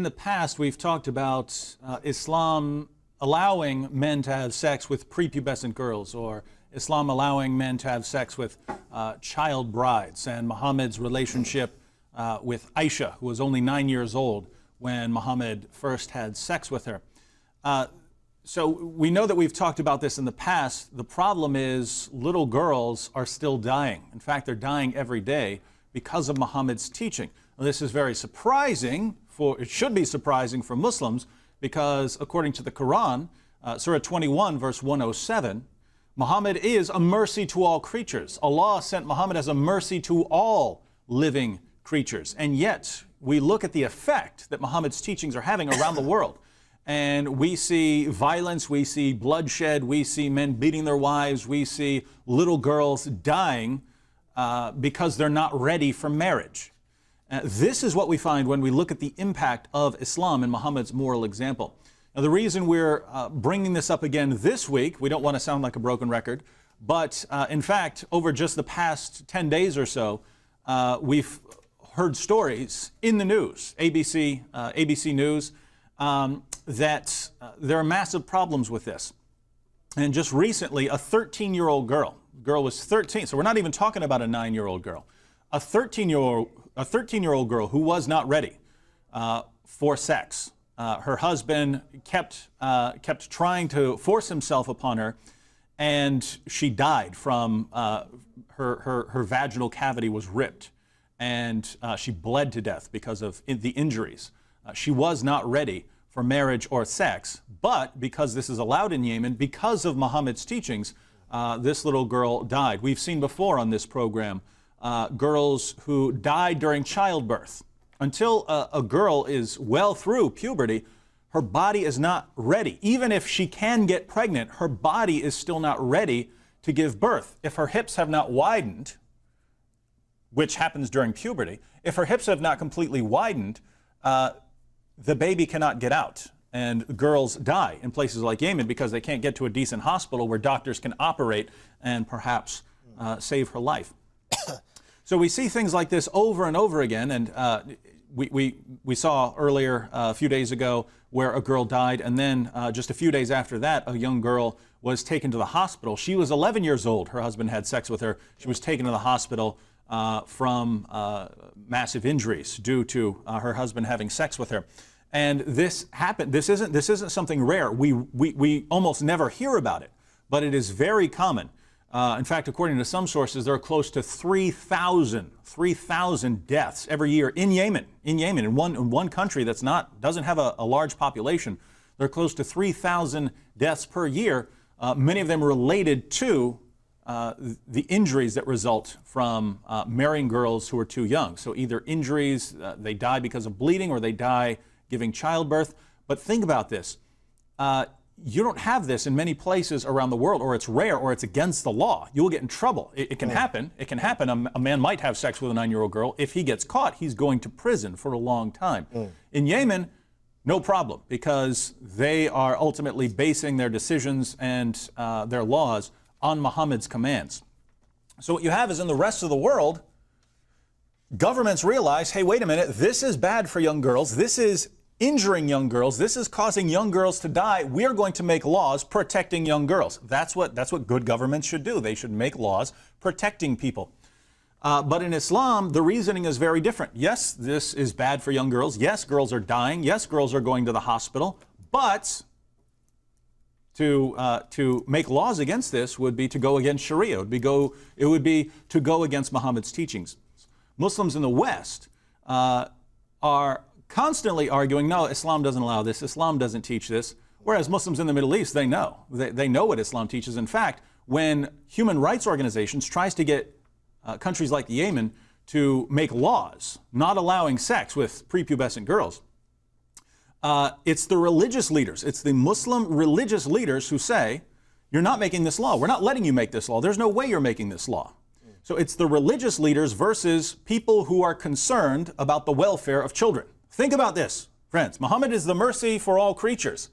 in the past, we've talked about Islam allowing men to have sex with prepubescent girls, or Islam allowing men to have sex with child brides, and Muhammad's relationship with Aisha, who was only 9 years old when Muhammad first had sex with her. So we know that we've talked about this in the past. The problem is little girls are still dying. In fact, they're dying every day because of Muhammad's teaching. Now, this is very surprising, it should be surprising for Muslims, because according to the Qur'an, Surah 21, verse 107, Muhammad is a mercy to all creatures. Allah sent Muhammad as a mercy to all living creatures. And yet, we look at the effect that Muhammad's teachings are having around the world. And we see violence, we see bloodshed, we see men beating their wives, we see little girls dying because they're not ready for marriage. This is what we find when we look at the impact of Islam and Muhammad's moral example. Now, the reason we're bringing this up again this week, we don't want to sound like a broken record, but in fact, over just the past 10 days or so, we've heard stories in the news, ABC News, that there are massive problems with this. And just recently, a 13-year-old girl was 13, so we're not even talking about a 9-year-old girl, a 13-year-old girl who was not ready for sex. Her husband kept trying to force himself upon her, and she died from her vaginal cavity was ripped, and she bled to death because of the injuries. She was not ready for marriage or sex, but because this is allowed in Yemen, because of Muhammad's teachings, this little girl died. We've seen before on this program girls who died during childbirth. Until a girl is well through puberty, her body is not ready. Even if she can get pregnant, her body is still not ready to give birth. If her hips have not widened, which happens during puberty, if her hips have not completely widened, the baby cannot get out. And girls die in places like Yemen because they can't get to a decent hospital where doctors can operate and perhaps save her life. So we see things like this over and over again, and we saw earlier a few days ago where a girl died, and then just a few days after that, a young girl was taken to the hospital. She was 11 years old. Her husband had sex with her. She was taken to the hospital from massive injuries due to her husband having sex with her. And this happened. This isn't something rare. We almost never hear about it, but it is very common. In fact, according to some sources, there are close to 3,000 deaths every year in Yemen. In one country that's doesn't have a large population, there are close to 3,000 deaths per year. Many of them related to the injuries that result from marrying girls who are too young. So either injuries, they die because of bleeding, or they die giving childbirth. But think about this. You don't have this in many places around the world, or it's rare, or it's against the law. You will get in trouble. It can happen. It can happen. A man might have sex with a 9-year-old girl. If he gets caught, he's going to prison for a long time. In Yemen, no problem, because they are ultimately basing their decisions and their laws on Muhammad's commands. So what you have is, in the rest of the world, governments realize, hey, wait a minute, this is bad for young girls. This is injuring young girls. This is causing young girls to die. We are going to make laws protecting young girls. That's what good governments should do. They should make laws protecting people. But in Islam, the reasoning is very different. Yes, this is bad for young girls. Yes, girls are dying. Yes, girls are going to the hospital. But to make laws against this would be to go against Sharia. It would be to go against Muhammad's teachings. Muslims in the West are constantly arguing, no, Islam doesn't allow this, Islam doesn't teach this, whereas Muslims in the Middle East, they know. They know what Islam teaches. In fact, when human rights organizations tries to get countries like Yemen to make laws not allowing sex with prepubescent girls, it's the religious leaders, it's the Muslim religious leaders who say, you're not making this law, we're not letting you make this law, there's no way you're making this law. So it's the religious leaders versus people who are concerned about the welfare of children. Think about this, friends. Muhammad is the mercy for all creatures.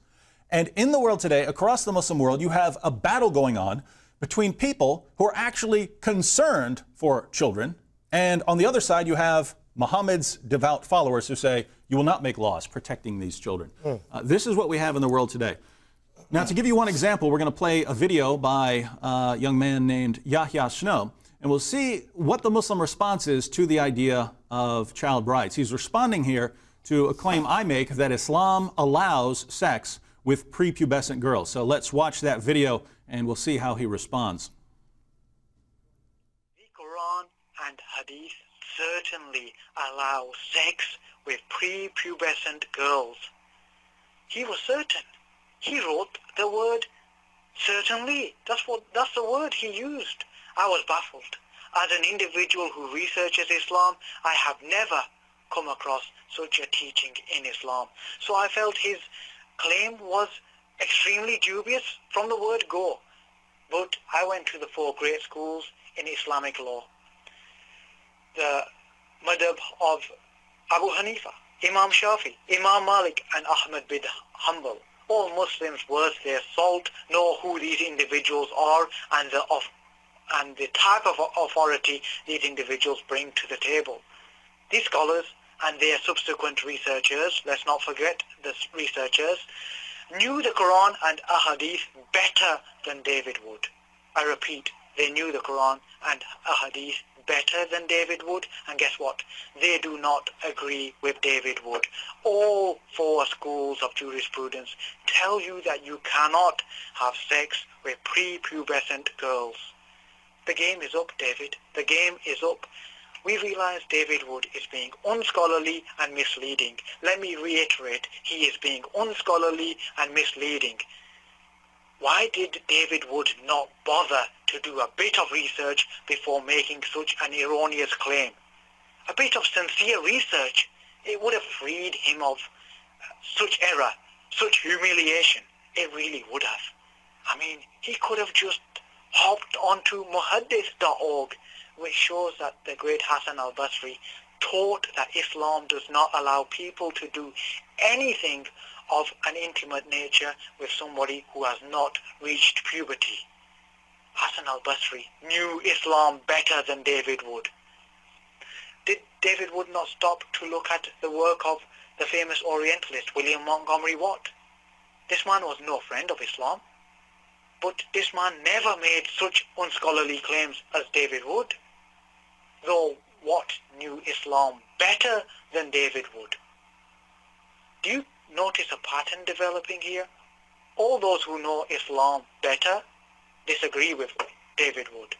And in the world today, across the Muslim world, you have a battle going on between people who are actually concerned for children, and on the other side, you have Muhammad's devout followers who say, you will not make laws protecting these children. This is what we have in the world today. Now, to give you one example, we're going to play a video by a young man named Yahya Snow, and we'll see what the Muslim response is to the idea of child brides. He's responding here to a claim I make that Islam allows sex with prepubescent girls. So let's watch that video and we'll see how he responds. The Quran and Hadith certainly allow sex with prepubescent girls. He was certain. He wrote the word certainly. That's the word he used. I was baffled. As an individual who researches Islam, I have never come across such a teaching in Islam. So I felt his claim was extremely dubious from the word go. But I went to the 4 great schools in Islamic law. The madhab of Abu Hanifa, Imam Shafi, Imam Malik and Ahmad bin Hanbal. All Muslims worth their salt know who these individuals are and the type of authority these individuals bring to the table. These scholars and their subsequent researchers, let's not forget the researchers, knew the Quran and Ahadith better than David would. I repeat, they knew the Quran and Ahadith better than David would, and guess what? They do not agree with David Wood. All 4 schools of jurisprudence tell you that you cannot have sex with prepubescent girls. The game is up, David. The game is up. We realize David Wood is being unscholarly and misleading. Let me reiterate, he is being unscholarly and misleading. Why did David Wood not bother to do a bit of research before making such an erroneous claim? A bit of sincere research, it would have freed him of such error, such humiliation. It really would have. I mean, he could have just hopped onto muhaddith.org, which shows that the great Hassan al-Basri taught that Islam does not allow people to do anything of an intimate nature with somebody who has not reached puberty. Hassan al-Basri knew Islam better than David Wood. Did David Wood not stop to look at the work of the famous Orientalist William Montgomery Watt? This man was no friend of Islam, but this man never made such unscholarly claims as David Wood, though Watt knew Islam better than David Wood. Do you notice a pattern developing here? All those who know Islam better disagree with David Wood.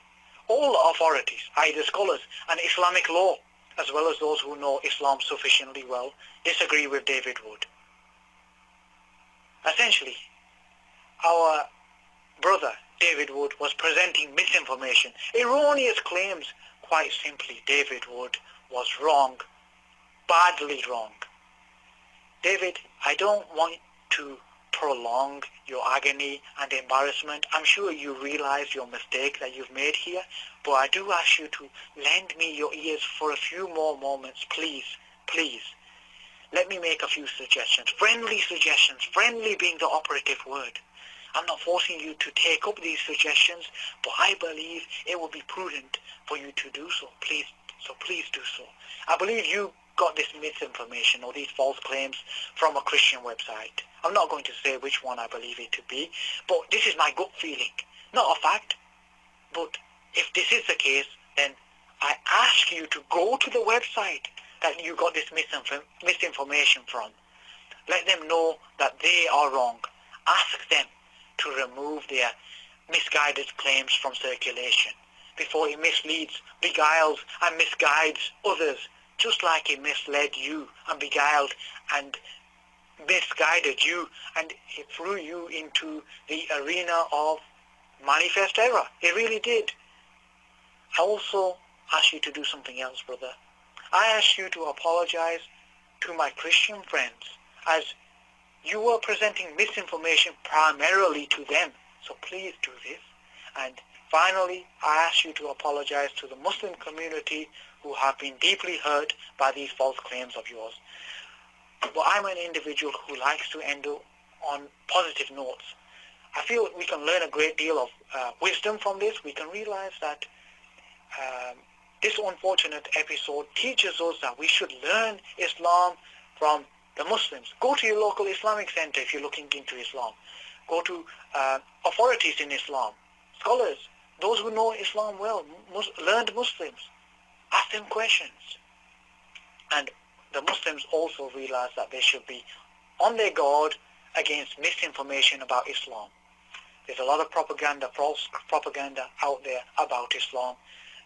All authorities, either scholars and Islamic law, as well as those who know Islam sufficiently well, disagree with David Wood. Essentially, our brother David Wood was presenting misinformation, erroneous claims. Quite simply, David Wood was wrong, badly wrong. David, I don't want to prolong your agony and embarrassment. I'm sure you realize your mistake that you've made here, but I do ask you to lend me your ears for a few more moments, please, please. Let me make a few suggestions, friendly being the operative word. I'm not forcing you to take up these suggestions, but I believe it will be prudent for you to do so. Please do so. I believe you got this misinformation or these false claims from a Christian website. I'm not going to say which one I believe it to be, but this is my gut feeling, not a fact. But if this is the case, then I ask you to go to the website that you got this misinformation from. Let them know that they are wrong. Ask them to remove their misguided claims from circulation before it misleads, beguiles and misguides others, just like it misled you and beguiled and misguided you, and it threw you into the arena of manifest error. It really did. I also ask you to do something else, brother. I ask you to apologize to my Christian friends, as you were presenting misinformation primarily to them. So please do this. And finally, I ask you to apologize to the Muslim community who have been deeply hurt by these false claims of yours. But I'm an individual who likes to end on positive notes. I feel we can learn a great deal of wisdom from this. We can realize that this unfortunate episode teaches us that we should learn Islam from the Muslims. Go to your local Islamic center if you're looking into Islam. Go to authorities in Islam, scholars, those who know Islam well, learned Muslims. Ask them questions. And the Muslims also realize that they should be on their guard against misinformation about Islam. There's a lot of propaganda, false propaganda out there about Islam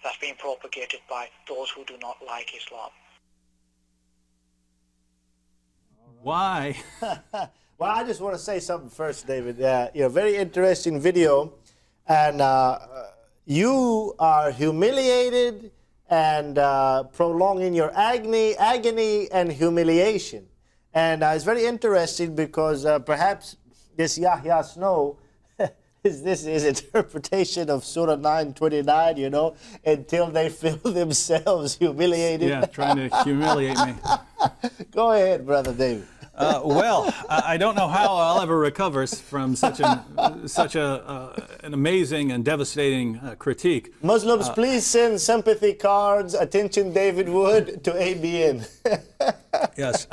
that's being propagated by those who do not like Islam. Why? Well, I just want to say something first, David. Very interesting video, and you are humiliated and prolonging your agony and humiliation. And it's very interesting because perhaps this Yahya Snow this is interpretation of Surah 9:29, until they feel themselves humiliated. Yeah, trying to humiliate me. Go ahead, Brother David. Well, I don't know how I'll ever recover from such an amazing and devastating critique. Muslims, please send sympathy cards, attention David Wood, to ABN. Yes.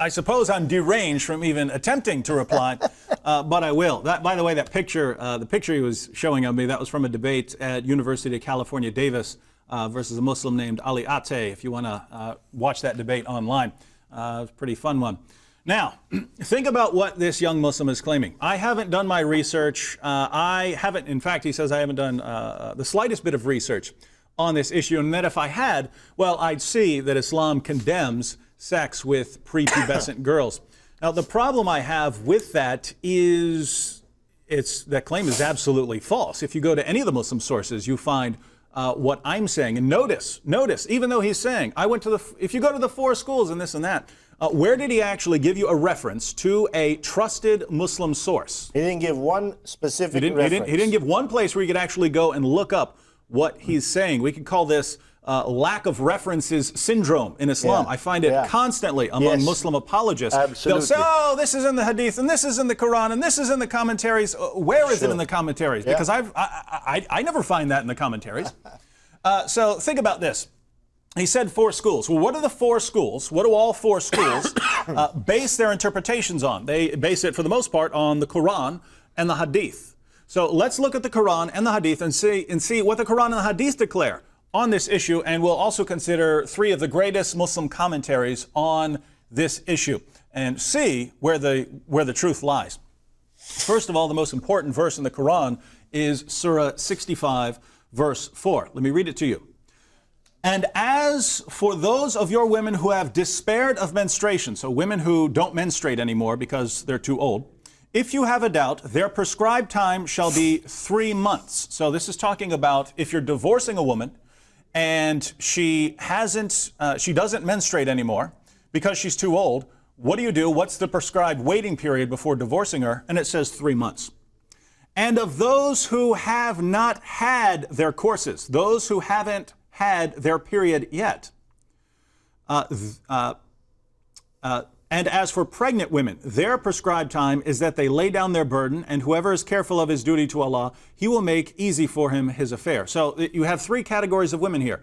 I suppose I'm deranged from even attempting to reply, but I will. By the way, that picture, the picture he was showing of me, that was from a debate at University of California, Davis, versus a Muslim named Ali Ate, if you want to watch that debate online. It's a pretty fun one. Now, think about what this young Muslim is claiming. I haven't done my research. In fact, he says I haven't done the slightest bit of research on this issue, and that if I had, well, I'd see that Islam condemns sex with prepubescent girls. Now, the problem I have with that is that claim is absolutely false. If you go to any of the Muslim sources, you find what I'm saying. And notice, even though he's saying, if you go to the 4 schools and this and that, where did he actually give you a reference to a trusted Muslim source? He didn't give one specific reference. He didn't give one place where you could actually go and look up what he's saying. We could call this lack of references syndrome in Islam. Yeah. I find it constantly among Muslim apologists. Absolutely. They'll say, oh, this is in the Hadith, and this is in the Qur'an, and this is in the commentaries. Where is it in the commentaries? Because I never find that in the commentaries. So think about this. He said 4 schools. Well, what are the 4 schools? What do all 4 schools base their interpretations on? They base it, for the most part, on the Qur'an and the Hadith. So let's look at the Qur'an and the Hadith and see what the Qur'an and the Hadith declare on this issue, and we'll also consider 3 of the greatest Muslim commentaries on this issue and see where the truth lies. First of all, the most important verse in the Qur'an is Surah 65, verse 4. Let me read it to you. And as for those of your women who have despaired of menstruation, so women who don't menstruate anymore because they're too old, if you have a doubt, their prescribed time shall be 3 months. So this is talking about if you're divorcing a woman and she doesn't menstruate anymore because she's too old, what do you do? What's the prescribed waiting period before divorcing her? And it says 3 months. And of those who have not had their courses, those who haven't had their period yet, and as for pregnant women, their prescribed time is that they lay down their burden, and whoever is careful of his duty to Allah, he will make easy for him his affair. So you have 3 categories of women here.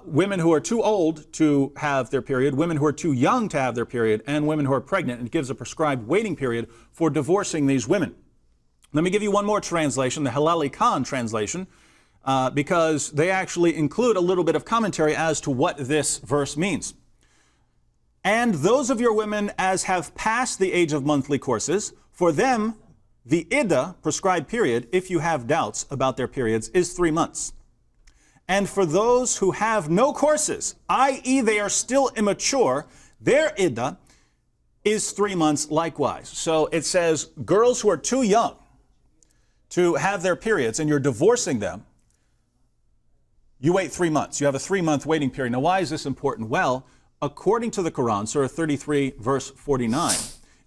Women who are too old to have their period, women who are too young to have their period, and women who are pregnant. And it gives a prescribed waiting period for divorcing these women. Let me give you one more translation, the Halali Khan translation, because they actually include a little bit of commentary as to what this verse means. And those of your women as have passed the age of monthly courses, for them, the iddah, prescribed period, if you have doubts about their periods, is 3 months. And for those who have no courses, i.e. they are still immature, their iddah is 3 months likewise. So it says girls who are too young to have their periods and you're divorcing them, you wait 3 months. You have a 3-month waiting period. Now, why is this important? Well, according to the Quran, Surah 33, verse 49,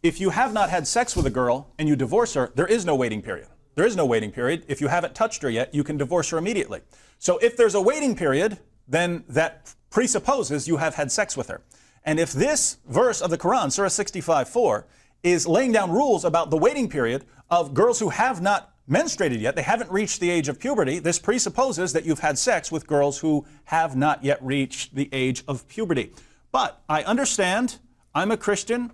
if you have not had sex with a girl and you divorce her, there is no waiting period. There is no waiting period. If you haven't touched her yet, you can divorce her immediately. So if there's a waiting period, then that presupposes you have had sex with her. And if this verse of the Quran, Surah 65:4, is laying down rules about the waiting period of girls who have not menstruated yet, they haven't reached the age of puberty, this presupposes that you've had sex with girls who have not yet reached the age of puberty. But I understand I'm a Christian,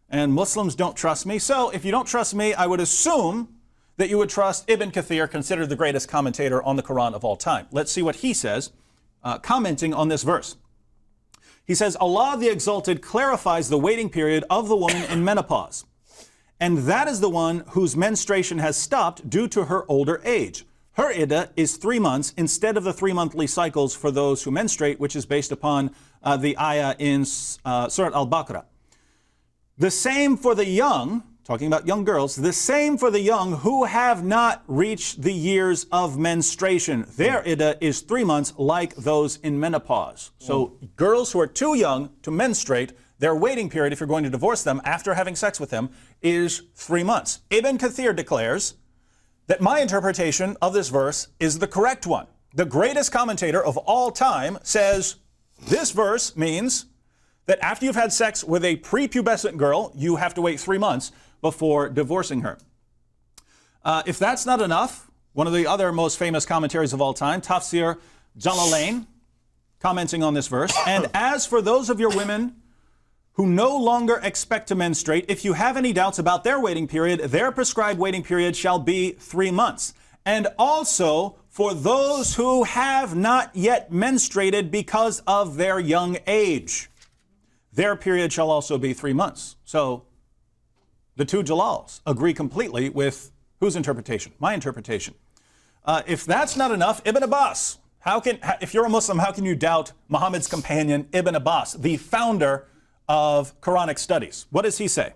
and Muslims don't trust me. So if you don't trust me, I would assume that you would trust Ibn Kathir, considered the greatest commentator on the Quran of all time. Let's see what he says, commenting on this verse. He says, Allah the Exalted clarifies the waiting period of the woman in menopause. And that is the one whose menstruation has stopped due to her older age. Her iddah is 3 months instead of the 3 monthly cycles for those who menstruate, which is based upon the ayah in Surah Al-Baqarah. The same for the young, talking about young girls, the same for the young who have not reached the years of menstruation. Their iddah is 3 months like those in menopause. So girls who are too young to menstruate, their waiting period, if you're going to divorce them after having sex with them, is 3 months. Ibn Kathir declares that my interpretation of this verse is the correct one. The greatest commentator of all time says this verse means that after you've had sex with a prepubescent girl, you have to wait 3 months before divorcing her. If that's not enough, one of the other most famous commentaries of all time, Tafsir Jalalain, commenting on this verse, and as for those of your women who no longer expect to menstruate, if you have any doubts about their waiting period, their prescribed waiting period shall be 3 months. And also for those who have not yet menstruated because of their young age, their period shall also be 3 months. So the two Jalals agree completely with whose interpretation? My interpretation. If that's not enough, Ibn Abbas. If you're a Muslim, how can you doubt Muhammad's companion, Ibn Abbas, the founder of Quranic studies? What does he say?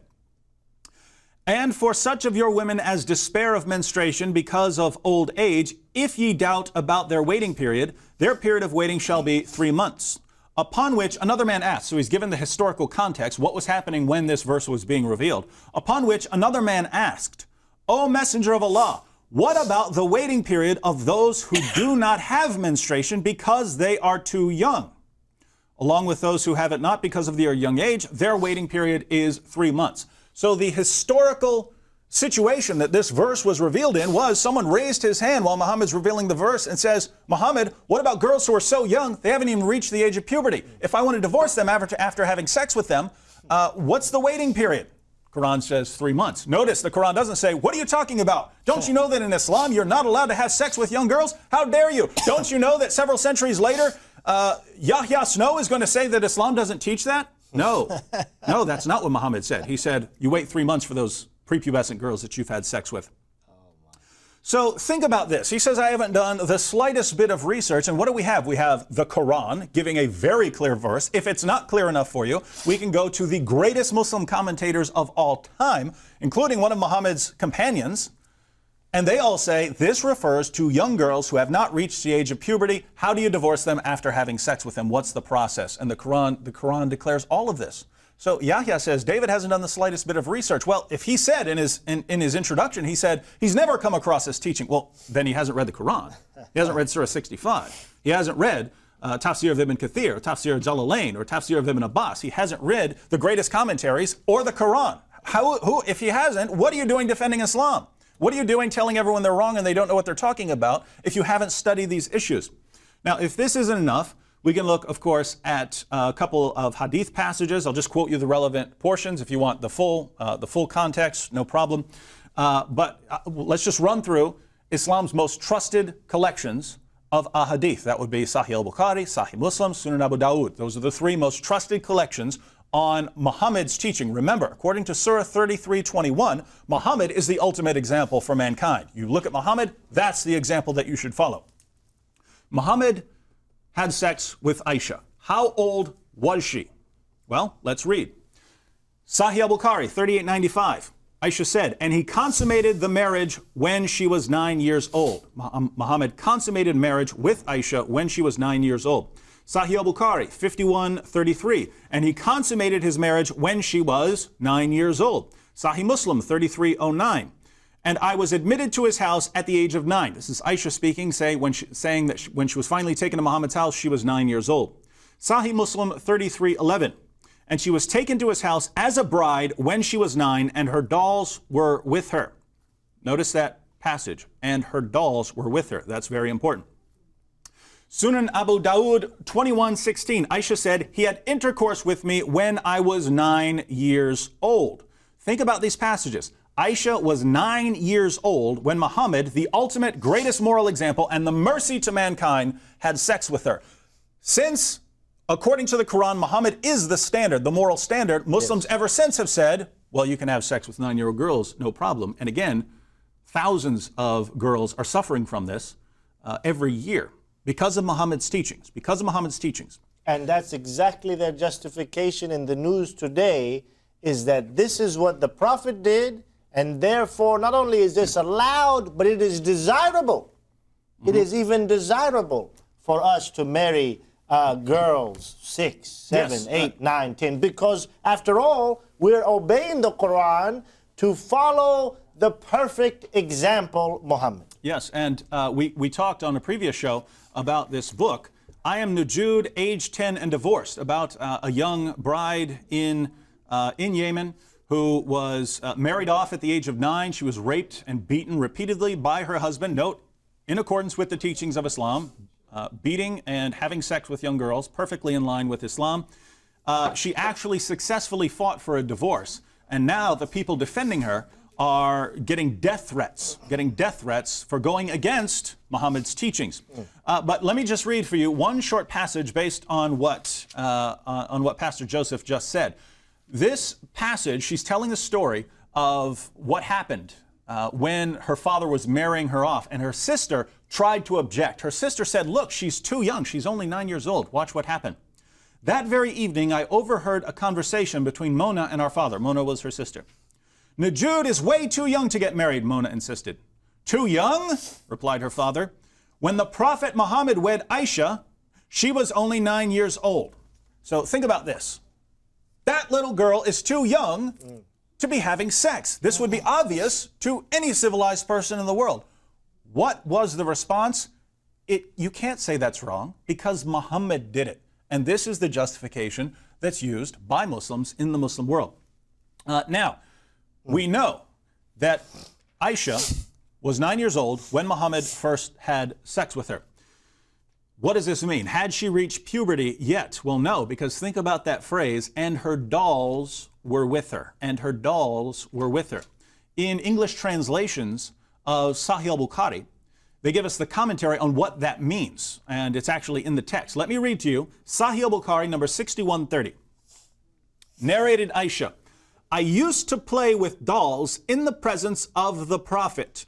And for such of your women as despair of menstruation because of old age, if ye doubt about their waiting period, their period of waiting shall be 3 months. Upon which another man asked, so he's given the historical context, what was happening when this verse was being revealed. Upon which another man asked, O Messenger of Allah, what about the waiting period of those who do not have menstruation because they are too young? Along with those who have it not because of their young age, their waiting period is 3 months. So the historical situation that this verse was revealed in was someone raised his hand while Muhammad's revealing the verse and says, Muhammad, what about girls who are so young, they haven't even reached the age of puberty? If I want to divorce them after having sex with them, what's the waiting period? Quran says 3 months. Notice the Quran doesn't say, what are you talking about? Don't you know that in Islam you're not allowed to have sex with young girls? How dare you? Don't you know that several centuries later, Yahya Snow is going to say that Islam doesn't teach that? No, no, that's not what Muhammad said. He said, you wait 3 months for those prepubescent girls that you've had sex with. So think about this. He says, I haven't done the slightest bit of research. And what do we have? We have the Quran giving a very clear verse. If it's not clear enough for you, we can go to the greatest Muslim commentators of all time, including one of Muhammad's companions. And they all say this refers to young girls who have not reached the age of puberty. How do you divorce them after having sex with them? What's the process? And the Quran declares all of this. So Yahya says, David hasn't done the slightest bit of research. Well, if he said in his introduction, he said, he's never come across this teaching. Well, then he hasn't read the Quran. He hasn't read Surah 65. He hasn't read Tafsir of Ibn Kathir, Tafsir of Jalalain, or Tafsir of Ibn Abbas. He hasn't read the greatest commentaries or the Quran. If he hasn't, what are you doing defending Islam? What are you doing telling everyone they're wrong and they don't know what they're talking about if you haven't studied these issues? Now, if this isn't enough, we can look, of course, at a couple of hadith passages. I'll just quote you the relevant portions. If you want the full context, no problem. But let's just run through Islam's most trusted collections of ahadith. That would be Sahih al-Bukhari, Sahih Muslim, Sunan Abu Dawud. Those are the three most trusted collections on Muhammad's teaching. Remember, according to Surah 33:21, Muhammad is the ultimate example for mankind. You look at Muhammad, that's the example that you should follow. Muhammad had sex with Aisha. How old was she? Well, let's read. Sahih al-Bukhari 3895. Aisha said, and he consummated the marriage when she was 9 years old. Muhammad consummated marriage with Aisha when she was 9 years old. Sahih al-Bukhari 5133. And he consummated his marriage when she was 9 years old. Sahih Muslim 3309. And I was admitted to his house at the age of 9. This is Aisha speaking, saying that when she was finally taken to Muhammad's house, she was 9 years old. Sahih Muslim 3311. And she was taken to his house as a bride when she was 9, and her dolls were with her. Notice that passage, and her dolls were with her. That's very important. Sunan Abu Dawud 21:16. Aisha said, he had intercourse with me when I was 9 years old. Think about these passages. Aisha was 9 years old when Muhammad, the ultimate greatest moral example and the mercy to mankind, had sex with her. Since, according to the Quran, Muhammad is the standard, the moral standard, Muslims ever since have said, well, you can have sex with 9-year-old girls, no problem. And again, thousands of girls are suffering from this every year because of Muhammad's teachings, And that's exactly their justification in the news today, is that this is what the Prophet did, and therefore not only is this allowed, but it is desirable. It is even desirable for us to marry girls 6, 7, 8, 9, 10, because after all, we're obeying the Quran to follow the perfect example, Muhammad. Yes, and we talked on a previous show about this book, I Am Nujood, Age 10 and Divorced, about a young bride in Yemen who was married off at the age of 9. She was raped and beaten repeatedly by her husband. Note, in accordance with the teachings of Islam, beating and having sex with young girls, perfectly in line with Islam. She actually successfully fought for a divorce, and now the people defending her are getting death threats for going against Muhammad's teachings. But let me just read for you one short passage based on what Pastor Joseph just said. This passage, she's telling the story of what happened when her father was marrying her off, and her sister tried to object. Her sister said, look, she's too young. She's only 9 years old. Watch what happened. That very evening, I overheard a conversation between Mona and our father. Mona was her sister. Nujood is way too young to get married, Mona insisted. Too young? Replied her father. When the Prophet Muhammad wed Aisha, she was only 9 years old. So think about this. That little girl is too young to be having sex. This would be obvious to any civilized person in the world. What was the response? You can't say that's wrong because Muhammad did it. And this is the justification that's used by Muslims in the Muslim world. Now, we know that Aisha was 9 years old when Muhammad first had sex with her. What does this mean? Had she reached puberty yet? Well, no, because think about that phrase, and her dolls were with her. And her dolls were with her. In English translations of Sahih al-Bukhari, they give us the commentary on what that means. And it's actually in the text. Let me read to you Sahih al-Bukhari, number 6130. Narrated Aisha, I used to play with dolls in the presence of the Prophet.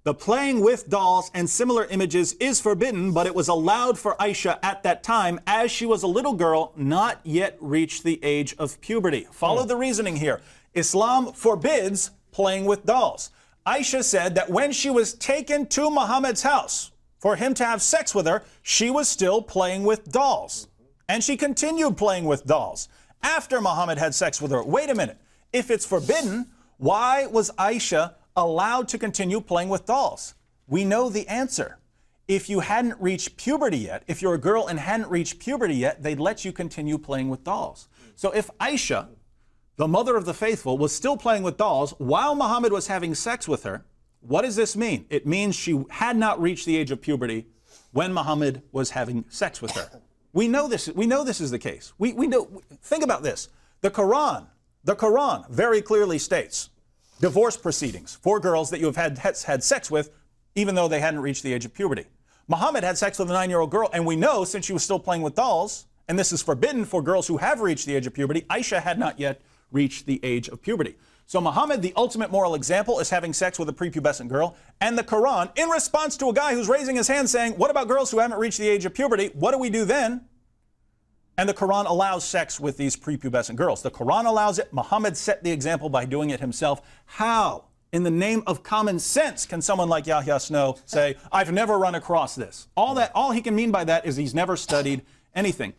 The playing with dolls and similar images is forbidden, but it was allowed for Aisha at that time as she was a little girl, not yet reached the age of puberty. Follow the reasoning here. Islam forbids playing with dolls. Aisha said that when she was taken to Muhammad's house for him to have sex with her, she was still playing with dolls. And she continued playing with dolls after Muhammad had sex with her. Wait a minute. If it's forbidden, why was Aisha allowed to continue playing with dolls? We know the answer. If you hadn't reached puberty yet, if you're a girl and hadn't reached puberty yet, they'd let you continue playing with dolls. So if Aisha, the mother of the faithful, was still playing with dolls while Muhammad was having sex with her, what does this mean? It means she had not reached the age of puberty when Muhammad was having sex with her. We know this is the case. We know. Think about this. The Quran very clearly states divorce proceedings for girls that you have had sex with, even though they hadn't reached the age of puberty. Muhammad had sex with a 9-year-old girl, and we know since she was still playing with dolls, and this is forbidden for girls who have reached the age of puberty, Aisha had not yet reached the age of puberty. So Muhammad, the ultimate moral example, is having sex with a prepubescent girl, and the Quran, in response to a guy who's raising his hand saying, what about girls who haven't reached the age of puberty? What do we do then? And the Quran allows sex with these prepubescent girls. The Quran allows it. Muhammad set the example by doing it himself. How, in the name of common sense, can someone like Yahya Snow say, I've never run across this? All he can mean by that is he's never studied anything.